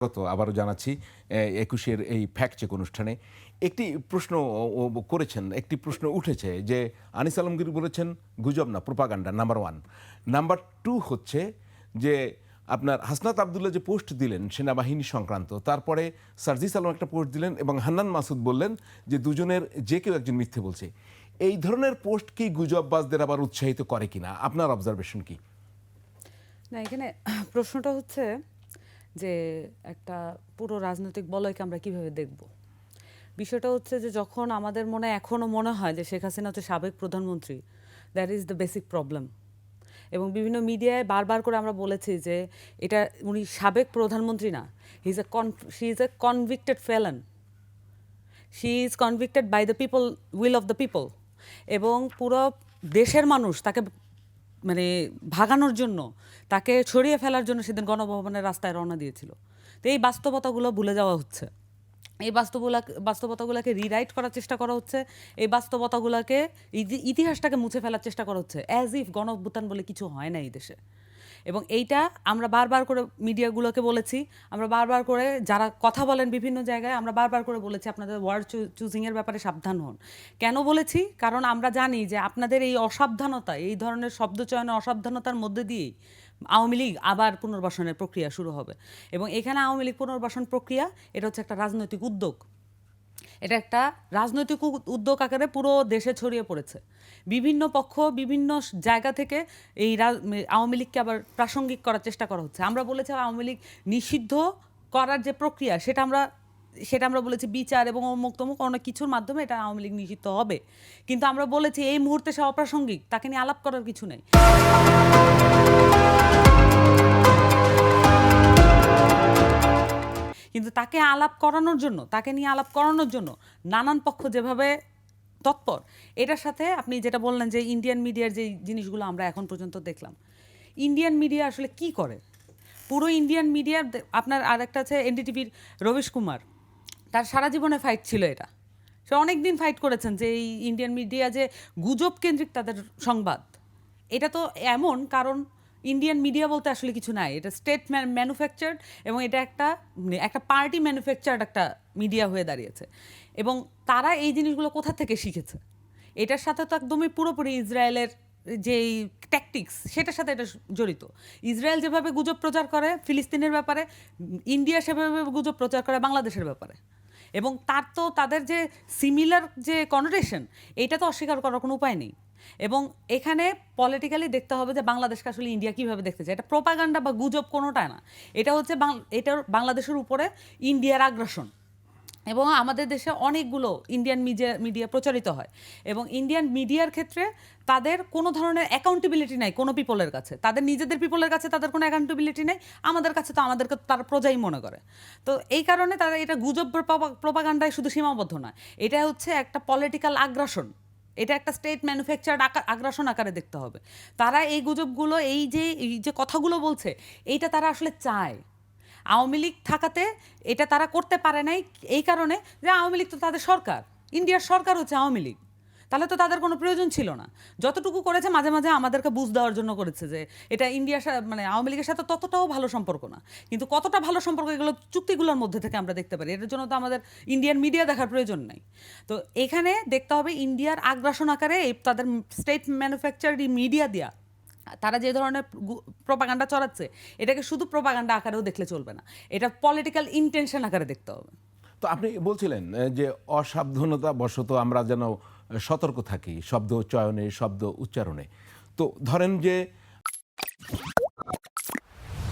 আবারও জানাচ্ছি ২১-এর এই ফ্যাক্ট চেক অনুষ্ঠানে একটি প্রশ্ন করেছেন, একটি প্রশ্ন উঠেছে যে আনিস আলমগীর বলেছেন গুজব না, প্রোপাগান্ডা নাম্বার 1। নাম্বার 2 হচ্ছে যে আপনার হাসনাত আবদুল্লাহ যে পোস্ট দিলেন সেনাবাহিনী সংক্রান্ত, তারপরে সার্জিস আলম একটা পোস্ট দিলেন এবং হান্নান মাসুদ বললেন যে দুজনের যে কেউ একজন মিথ্যে বলছে। এই ধরনের পোস্ট কি গুজববাজদের আবার উৎসাহিত করে কিনা, আপনার অবজারভেশন কি? না, এখানে প্রশ্নটা হচ্ছে যে একটা পুরো রাজনৈতিক বলয়কে আমরা কিভাবে দেখব। বিষয়টা হচ্ছে যে যখন আমাদের এখনও মনে হয় যে শেখ হাসিনা হচ্ছে সাবেক প্রধানমন্ত্রী, that is the basic problem. এবং বিভিন্ন মিডিয়ায় বারবার করে আমরা বলেছি যে এটা উনি সাবেক প্রধানমন্ত্রী না, she is a convicted felon, she is convicted by the people, will of the people. এবং পুরো দেশের মানুষ তাকে ভাগানোর জন্য, তাকে ছড়িয়ে ফেলার জন্য সেদিন গণভবনের রাস্তায় রওনা দিয়েছিল। তো এই বাস্তবতাগুলো ভুলে যাওয়া হচ্ছে, এই বাস্তবতাগুলোকে রিরাইট করার চেষ্টা করা হচ্ছে, এই বাস্তবতাগুলোকে ইতিহাসটাকে মুছে ফেলার চেষ্টা করা হচ্ছে, অ্যাজ ইফ গণ অভ্যুত্থান বলে কিছু হয় না এই দেশে। এবং এইটা আমরা বারবার করে মিডিয়াগুলোকে বলেছি, আমরা বারবার করে যারা কথা বলেন বিভিন্ন জায়গায় আমরা বারবার করে বলেছি আপনাদের ওয়ার্ড চুজিংয়ের ব্যাপারে সাবধান হন। কেন বলেছি? কারণ আমরা জানি যে আপনাদের এই অসাবধানতা, এই ধরনের শব্দচয়নের অসাবধানতার মধ্যে দিয়েই আওয়ামী লীগ আবার পুনর্বাসনের প্রক্রিয়া শুরু হবে। এবং এখানে আওয়ামী লীগ পুনর্বাসন প্রক্রিয়া, এটা হচ্ছে একটা রাজনৈতিক উদ্যোগ, এটা একটা রাজনৈতিক উদ্যোগ আকারে পুরো দেশে ছড়িয়ে পড়েছে। বিভিন্ন পক্ষ বিভিন্ন জায়গা থেকে এই আওয়ামী লীগকে আবার প্রাসঙ্গিক করার চেষ্টা করা হচ্ছে। আমরা বলেছি আওয়ামী লীগ নিষিদ্ধ করার যে প্রক্রিয়া, সেটা আমরা বলেছি বিচার এবং অমুক তমুক অনেক কিছুর মাধ্যমে এটা আওয়ামী লীগ নিষিদ্ধ হবে। কিন্তু আমরা বলেছি এই মুহূর্তে সে অপ্রাসঙ্গিক, তাকে নিয়ে আলাপ করার কিছু নেই। কিন্তু তাকে নিয়ে আলাপ করানোর জন্য নানান পক্ষ যেভাবে তৎপর, এটার সাথে আপনি যেটা বললেন যে ইন্ডিয়ান মিডিয়ার যে জিনিসগুলো আমরা এখন পর্যন্ত দেখলাম, ইন্ডিয়ান মিডিয়া আসলে কি করে, পুরো ইন্ডিয়ান মিডিয়ার আপনার আরেকটা আছে এনডিটিভির রবিশ কুমার, তার সারা জীবনে ফাইট ছিল এটা। সে অনেক দিন ফাইট করেছেন যে এই ইন্ডিয়ান মিডিয়া যে গুজব কেন্দ্রিক তাদের সংবাদ, এটা তো এমন, কারণ ইন্ডিয়ান মিডিয়া বলতে আসলে কিছু নাই, এটা স্টেট ম্যানুফ্যাকচার্ড এবং এটা একটা পার্টি ম্যানুফ্যাকচার্ড একটা মিডিয়া হয়ে দাঁড়িয়েছে। এবং তারা এই জিনিসগুলো কোথা থেকে শিখেছে? এটার সাথে তো একদমই পুরোপুরি ইসরায়েলের যেই ট্যাকটিক্স, সেটার সাথে এটা জড়িত। ইসরায়েল যেভাবে গুজব প্রচার করে ফিলিস্তিনের ব্যাপারে, ইন্ডিয়া সেভাবে গুজব প্রচার করে বাংলাদেশের ব্যাপারে। এবং তাদের যে সিমিলার যে কনোটেশন, এটা তো অস্বীকার করার কোনো উপায় নেই। এবং এখানে পলিটিক্যালি দেখতে হবে যে বাংলাদেশকে আসলে ইন্ডিয়া কীভাবে দেখতে চায়। এটা প্রোপাগান্ডা বা গুজব কোনোটা না, এটা হচ্ছে বাংলাদেশের উপরে ইন্ডিয়ার আগ্রাসন। এবং আমাদের দেশে অনেকগুলো ইন্ডিয়ান মিডিয়া প্রচারিত হয়, এবং ইন্ডিয়ান মিডিয়ার ক্ষেত্রে তাদের কোনো ধরনের অ্যাকাউন্টেবিলিটি নাই কোনো পিপলের কাছে, তাদের নিজেদের পিপলের কাছে তাদের কোনো অ্যাকাউন্টেবিলিটি নেই, আমাদের কাছে তো আমাদেরকে তারা প্রজাই মনে করে। তো এই কারণে তারা এটা গুজব প্রোপাগান্ডায় শুধু সীমাবদ্ধ নয়, এটা হচ্ছে একটা পলিটিক্যাল আগ্রাসন, এটা একটা স্টেট ম্যানুফ্যাকচার্ড আগ্রাসন আকারে দেখতে হবে। তারা এই গুজবগুলো, এই যে কথাগুলো বলছে, এইটা তারা আসলে চায়। আওয়ামী লীগ থাকাতে এটা তারা করতে পারে নাই, এই কারণে যে আওয়ামী লীগ তো তাদের সরকার, ইন্ডিয়ার সরকার হচ্ছে আওয়ামী লীগ, তাহলে তো তাদের কোনো প্রয়োজন ছিল না। যতটুকু করেছে মাঝে মাঝে আমাদেরকে বুঝ দেওয়ার জন্য করেছে যে এটা ইন্ডিয়ার আওয়ামী লীগের সাথে ততটাও ভালো সম্পর্ক না। কিন্তু কতটা ভালো সম্পর্ক এগুলো চুক্তিগুলোর মধ্যে থেকে আমরা দেখতে পারি, এটার জন্য তো আমাদের ইন্ডিয়ান মিডিয়া দেখার প্রয়োজন নাই। তো এখানে দেখতে হবে ইন্ডিয়ার আগ্রাসন আকারে তাদের স্টেট ম্যানুফ্যাকচার্ড মিডিয়া দেওয়া, তারা যে ধরনের প্রোপাগান্ডা চড়াচ্ছে, এটাকে শুধু প্রোপাগান্ডা আকারেও দেখলে চলবে না, এটা পলিটিক্যাল ইন্টেনশন আকারে দেখতে হবে। তো আপনি বলছিলেন যে অসাবধানতা বশত আমরা যেন সতর্ক থাকি শব্দ চয়নে, শব্দ উচ্চারণে। তো ধরেন যে